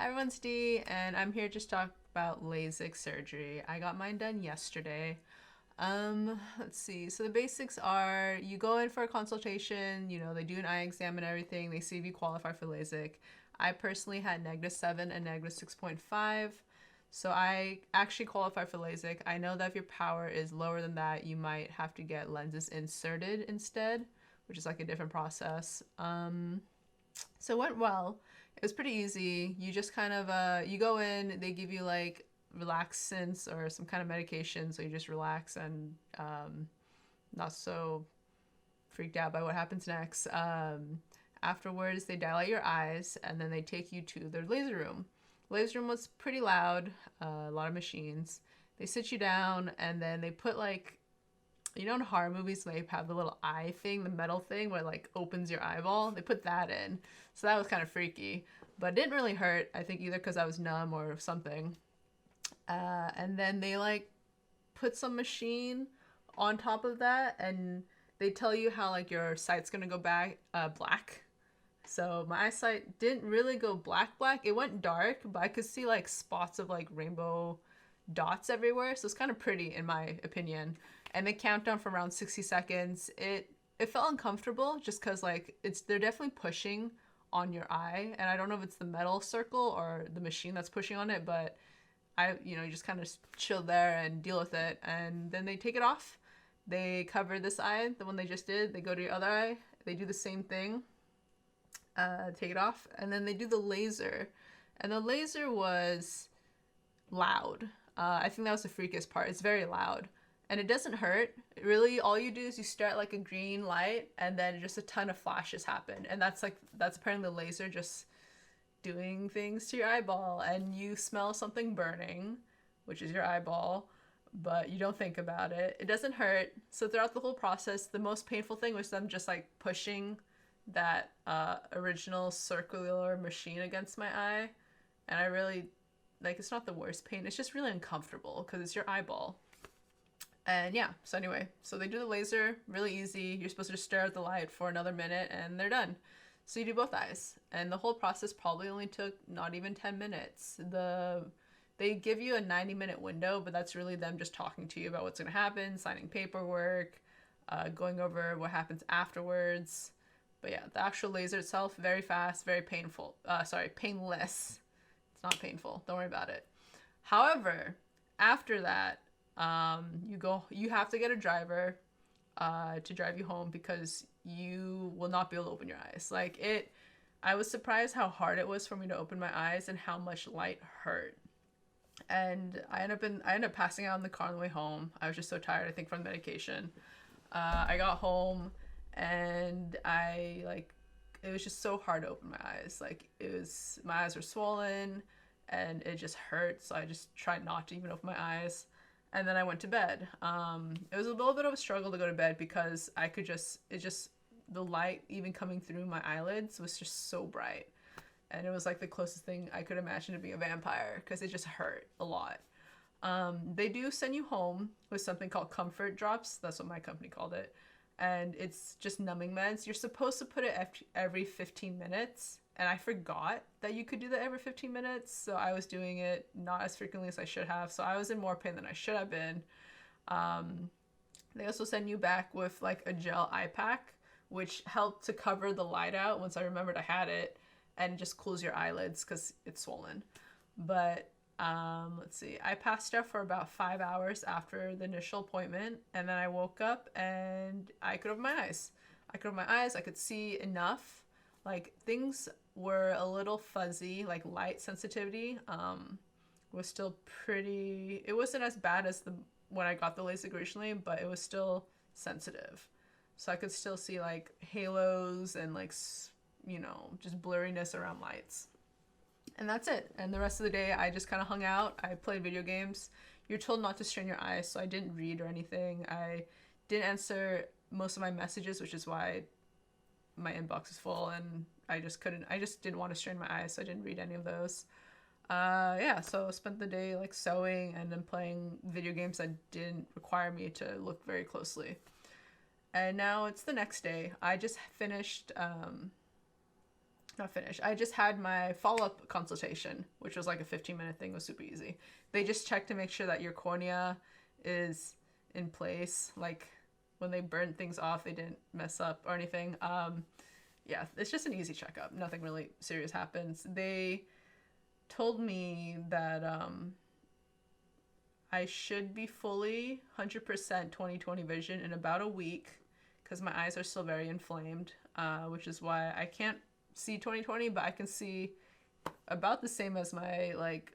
Everyone's D, and I'm here just to talk about LASIK surgery. I got mine done yesterday. Let's see. So the basics are you go in for a consultation, they do an eye exam and everything. They see if you qualify for LASIK. I personally had -7 and -6.5. So I actually qualify for LASIK. I know that if your power is lower than that, you might have to get lenses inserted instead, which is like a different process. So it went well. It was pretty easy. You just kind of you go in, they give you like relaxants or some kind of medication, so you just relax and not so freaked out by what happens next. Afterwards, they dilate your eyes and then they take you to their laser room. Laser room was pretty loud, a lot of machines. They sit you down and then they put like, in horror movies they have the little eye thing, the metal thing where it like opens your eyeball. They put that in, so that was kind of freaky, but it didn't really hurt. I think either because I was numb or something. And then they like put some machine on top of that, and they tell you how like your sight's gonna go back black. So my eyesight didn't really go black. It went dark, but I could see like spots of like rainbow dots everywhere. So it's kind of pretty in my opinion. And they count down for around 60 seconds. It felt uncomfortable just because like they're definitely pushing on your eye, and I don't know if it's the metal circle or the machine that's pushing on it, but you just kind of chill there and deal with it, and then they take it off. They cover this eye, the one they just did. They go to your other eye. They do the same thing. Take it off, and then they do the laser, and the laser was loud. I think that was the freakiest part. It's very loud, and it doesn't hurt. Really, all you do is you stare at like a green light, and then just a ton of flashes happen, and that's apparently the laser just doing things to your eyeball, and you smell something burning, which is your eyeball, but you don't think about it. It doesn't hurt. So throughout the whole process, the most painful thing was them just like pushing that original circular machine against my eye, and I really like, it's not the worst pain, it's just really uncomfortable because it's your eyeball. And yeah, so anyway, so they do the laser, really easy. You're supposed to just stare at the light for another minute and they're done. So you do both eyes, and the whole process probably only took not even 10 minutes. They give you a 90-minute window, but that's really them just talking to you about what's going to happen, signing paperwork, going over what happens afterwards. But yeah, the actual laser itself, very fast, very painful. Painless. It's not painful. Don't worry about it. However, after that, you have to get a driver to drive you home because you will not be able to open your eyes. I was surprised how hard it was for me to open my eyes and how much light hurt. And I ended up passing out in the car on the way home. I was just so tired, I think, from the medication. I got home and it was just so hard to open my eyes. My eyes were swollen and it just hurt. So I just tried not to even open my eyes. And then I went to bed. It was a little bit of a struggle to go to bed because the light even coming through my eyelids was just so bright. And it was like the closest thing I could imagine to being a vampire because it just hurt a lot. They do send you home with something called comfort drops. That's what my company called it. And it's just numbing meds. You're supposed to put it every 15 minutes. And I forgot that you could do that every 15 minutes. So I was doing it not as frequently as I should have. So I was in more pain than I should have been. They also send you back with like a gel eye pack, which helped to cover the light out once I remembered I had it. And it just cools your eyelids because it's swollen. But let's see. I passed out for about 5 hours after the initial appointment. And then I woke up and I could open my eyes. I could see enough. Like, things were a little fuzzy, like light sensitivity was still pretty, it wasn't as bad as when I got the LASIK originally, but it was still sensitive. So I could still see like halos and like, just blurriness around lights. And that's it. And the rest of the day I just kind of hung out. I played video games. You're told not to strain your eyes, so I didn't read or anything. I didn't answer most of my messages, which is why my inbox is full, and I just didn't want to strain my eyes, so I didn't read any of those. So I spent the day like sewing and then playing video games that didn't require me to look very closely. And now it's the next day. I just finished not finished. I just had my follow-up consultation, which was like a 15-minute thing. It was super easy. They just check to make sure that your cornea is in place. Like when they burned things off, they didn't mess up or anything. Yeah, it's just an easy checkup. Nothing really serious happens. They told me that I should be fully 100% 20/20 vision in about a week because my eyes are still very inflamed, which is why I can't see 20/20, but I can see about the same as my like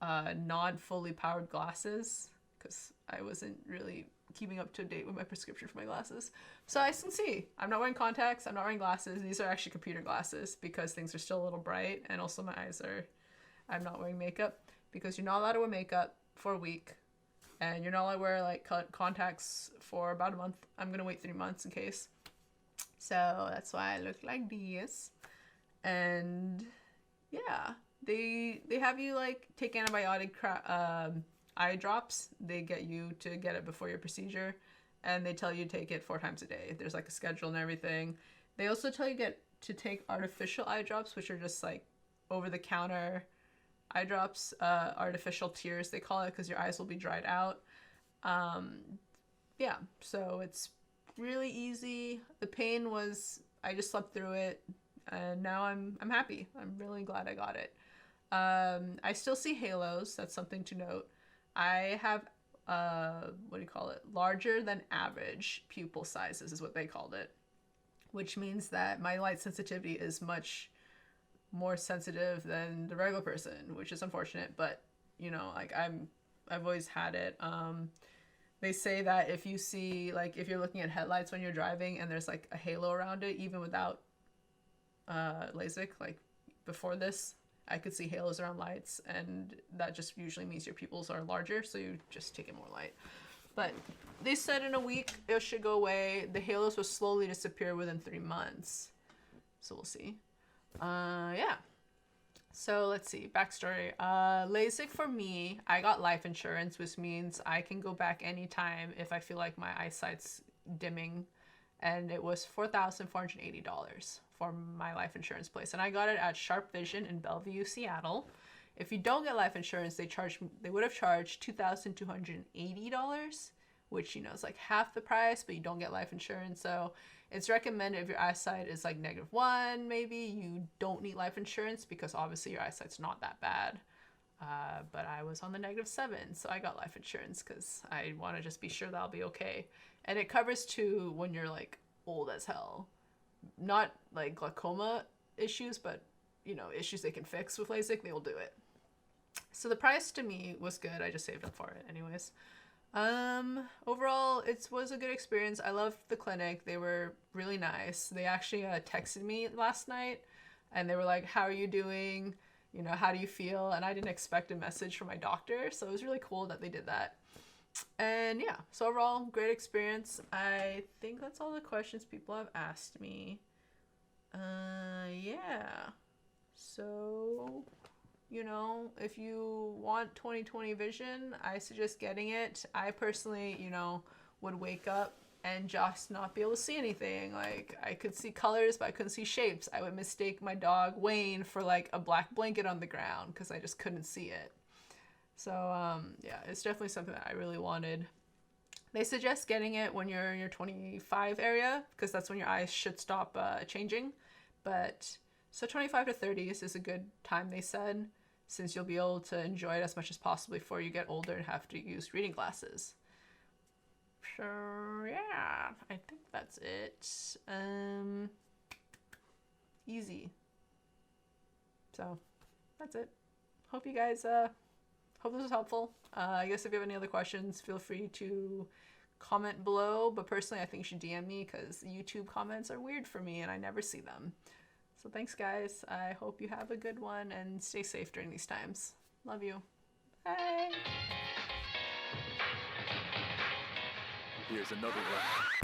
not fully powered glasses because I wasn't really keeping up to date with my prescription for my glasses. So I can see. I'm not wearing contacts. I'm not wearing glasses. These are actually computer glasses because things are still a little bright, and also my eyes are. I'm not wearing makeup because you're not allowed to wear makeup for a week, and you're not allowed to wear like contacts for about a month. I'm gonna wait 3 months in case. So that's why I look like this. And yeah, they have you like take antibiotic eye drops. They get you to get it before your procedure, and they tell you to take it 4 times a day. There's like a schedule and everything. They also tell you to take artificial eye drops, which are just like over the counter eye drops, artificial tears they call it, because your eyes will be dried out. Yeah, so it's really easy. The pain was, I just slept through it, and now I'm happy. I'm really glad I got it. I still see halos. That's something to note. I have what do you call it? Larger than average pupil sizes is what they called it, which means that my light sensitivity is much more sensitive than the regular person, which is unfortunate, but you know, like I've always had it. They say that if you see, like, if you're looking at headlights when you're driving and there's like a halo around it, even without LASIK, like before this, I could see halos around lights, and that just usually means your pupils are larger, so you just take in more light. But they said in a week it should go away. The halos will slowly disappear within 3 months, so we'll see. Yeah. So let's see, backstory. LASIK for me, I got life insurance, which means I can go back anytime if I feel like my eyesight's dimming, and it was $4,480 for my life insurance place, and I got it at Sharp Vision in Bellevue, Seattle. If you don't get life insurance, they would have charged $2,280, which, you know, is like half the price, but you don't get life insurance. So it's recommended if your eyesight is like -1, maybe you don't need life insurance because obviously your eyesight's not that bad. But I was on the -7, so I got life insurance because I want to just be sure that I'll be okay. And it covers too when you're like old as hell. Not like glaucoma issues, but you know, issues they can fix with LASIK, they will do it. So the price to me was good. I just saved up for it anyways. Overall, it was a good experience. I loved the clinic. They were really nice. They actually texted me last night, and they were like, how are you doing? You know, how do you feel? And I didn't expect a message from my doctor, so it was really cool that they did that. And yeah, so overall, great experience. I think that's all the questions people have asked me. Yeah. So, you know, if you want 20/20 vision, I suggest getting it. I personally, you know, would wake up and just not be able to see anything. Like, I could see colors, but I couldn't see shapes. I would mistake my dog Wayne for like a black blanket on the ground because I just couldn't see it. So, yeah, it's definitely something that I really wanted. They suggest getting it when you're in your 25 area because that's when your eyes should stop changing. But so 25 to 30 is a good time, they said, since you'll be able to enjoy it as much as possible before you get older and have to use reading glasses. So yeah, I think that's it. Easy. So that's it. Hope you guys hope this was helpful. I guess if you have any other questions, feel free to comment below, but personally I think you should DM me because YouTube comments are weird for me and I never see them. So thanks guys, I hope you have a good one and stay safe during these times. Love you. Bye. Here's another one.